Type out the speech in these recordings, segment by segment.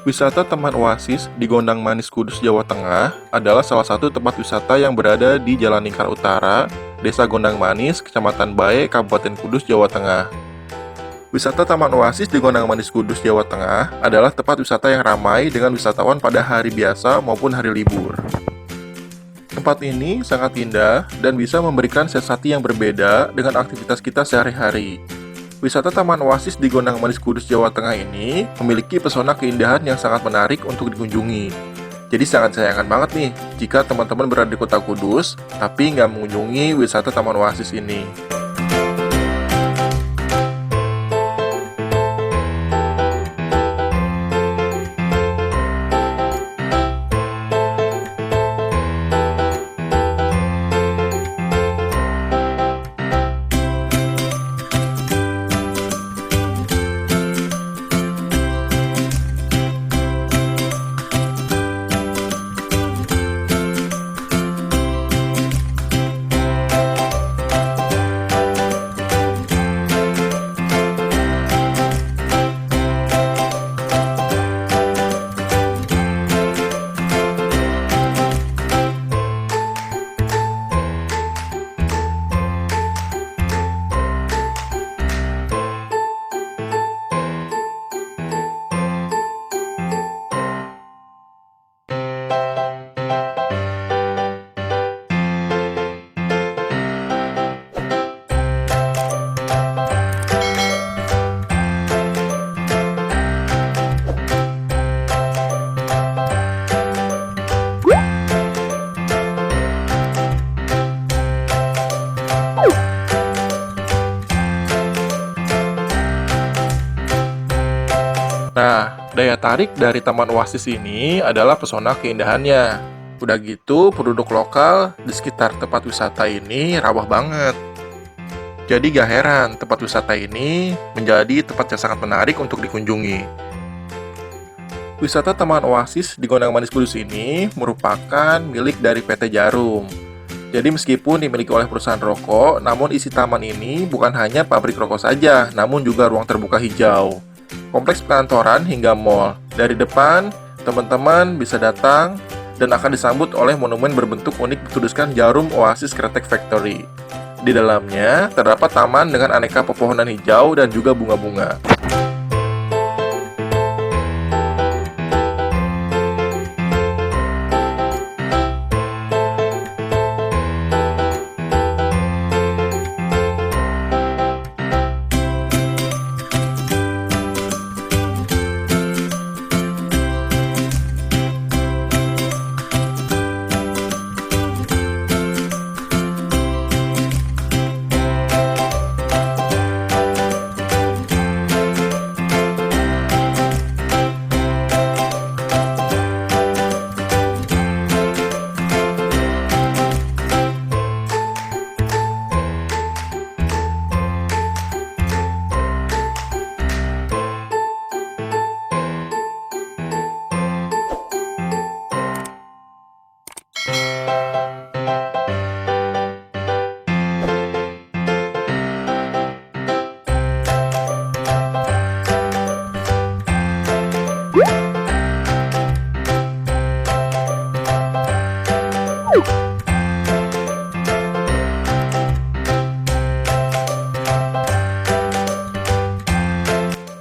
Wisata Taman Oasis di Gondangmanis Kudus, Jawa Tengah adalah salah satu tempat wisata yang berada di Jalan Lingkar Utara, Desa Gondangmanis, Kecamatan Bae, Kabupaten Kudus, Jawa Tengah. Wisata Taman Oasis di Gondangmanis Kudus, Jawa Tengah adalah tempat wisata yang ramai dengan wisatawan pada hari biasa maupun hari libur. Tempat ini sangat indah dan bisa memberikan sensasi yang berbeda dengan aktivitas kita sehari-hari. Wisata Taman Oasis di Gondangmanis Kudus, Jawa Tengah ini memiliki pesona keindahan yang sangat menarik untuk dikunjungi. Jadi sangat sayangkan banget nih jika teman-teman berada di Kota Kudus tapi nggak mengunjungi wisata Taman Oasis ini. Nah, daya tarik dari Taman Oasis ini adalah pesona keindahannya. Udah gitu, penduduk lokal di sekitar tempat wisata ini ramah banget. Jadi gak heran tempat wisata ini menjadi tempat yang sangat menarik untuk dikunjungi. Wisata Taman Oasis di Gondangmanis Kudus ini merupakan milik dari PT Djarum. Jadi meskipun dimiliki oleh perusahaan rokok, namun isi taman ini bukan hanya pabrik rokok saja, namun juga ruang terbuka hijau, kompleks perkantoran hingga mall. Dari depan, teman-teman bisa datang dan akan disambut oleh monumen berbentuk unik bertuliskan Djarum Oasis Kretek Factory. Di dalamnya terdapat taman dengan aneka pepohonan hijau dan juga bunga-bunga.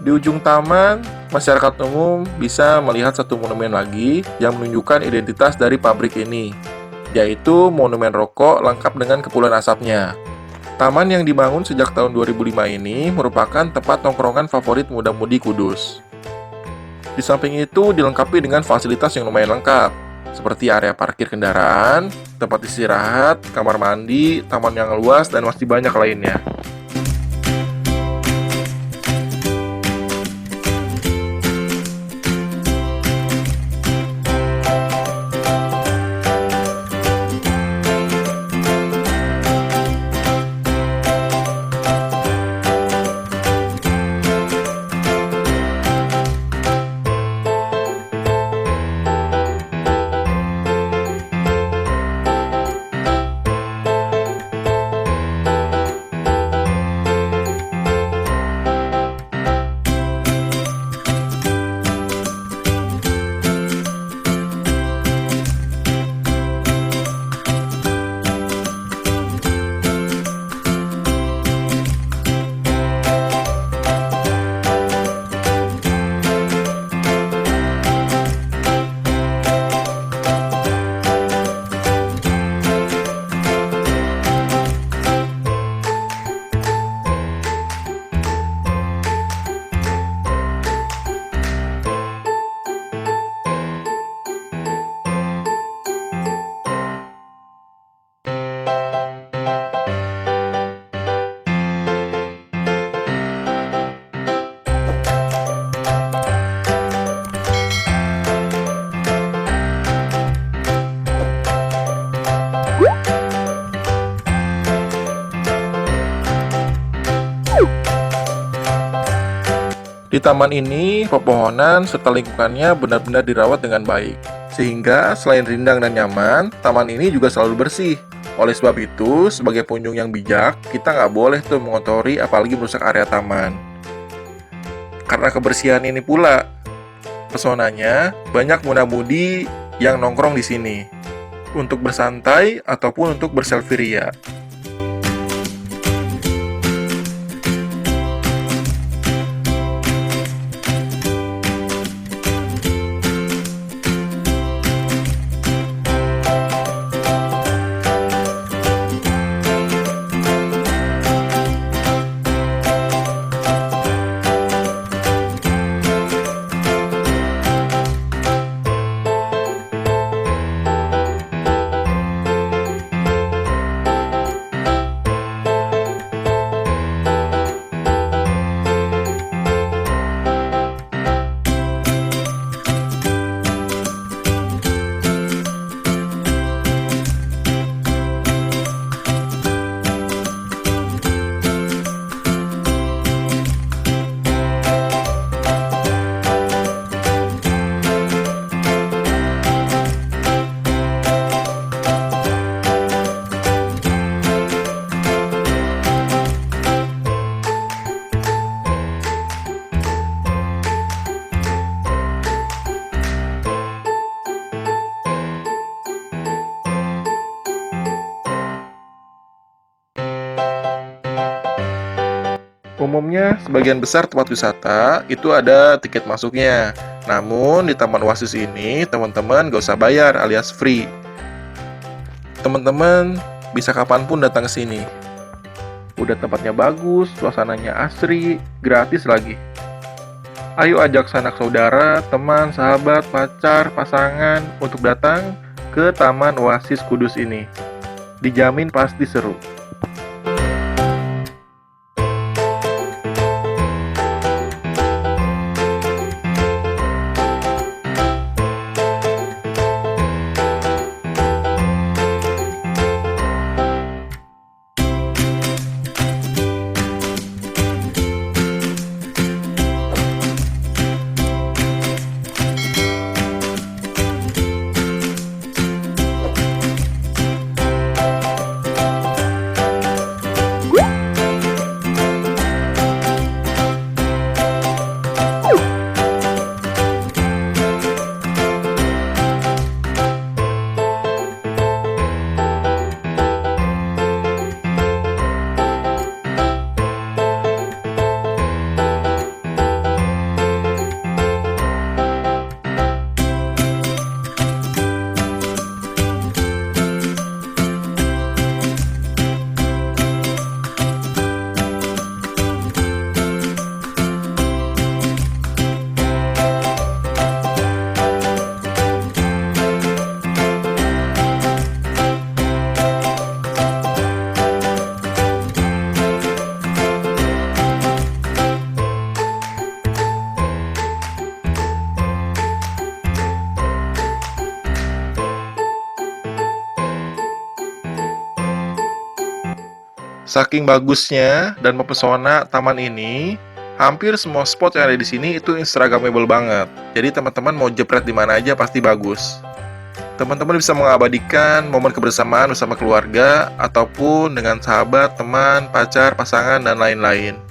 Di ujung taman, masyarakat umum bisa melihat satu monumen lagi yang menunjukkan identitas dari pabrik ini, yaitu monumen rokok lengkap dengan kepulan asapnya. Taman yang dibangun sejak tahun 2005 ini merupakan tempat nongkrongan favorit muda-mudi Kudus. Di samping itu dilengkapi dengan fasilitas yang lumayan lengkap, seperti area parkir kendaraan, tempat istirahat, kamar mandi, taman yang luas, dan masih banyak lainnya. Di taman ini, pepohonan serta lingkungannya benar-benar dirawat dengan baik. Sehingga selain rindang dan nyaman, taman ini juga selalu bersih. Oleh sebab itu, sebagai pengunjung yang bijak, kita nggak boleh tuh mengotori apalagi merusak area taman. Karena kebersihan ini pula, pesonanya banyak muda-mudi yang nongkrong di sini untuk bersantai ataupun untuk berselfie ria. Umumnya, sebagian besar tempat wisata itu ada tiket masuknya. Namun, di Taman Oasis ini, teman-teman gak usah bayar alias free. Teman-teman bisa kapanpun datang ke sini. Udah tempatnya bagus, suasananya asri, gratis lagi. Ayo ajak sanak saudara, teman, sahabat, pacar, pasangan untuk datang ke Taman Oasis Kudus ini. Dijamin pasti seru. Saking bagusnya dan mempesona taman ini, hampir semua spot yang ada di sini itu instagramable banget. Jadi teman-teman mau jepret di mana aja pasti bagus. Teman-teman bisa mengabadikan momen kebersamaan bersama keluarga ataupun dengan sahabat, teman, pacar, pasangan, dan lain-lain.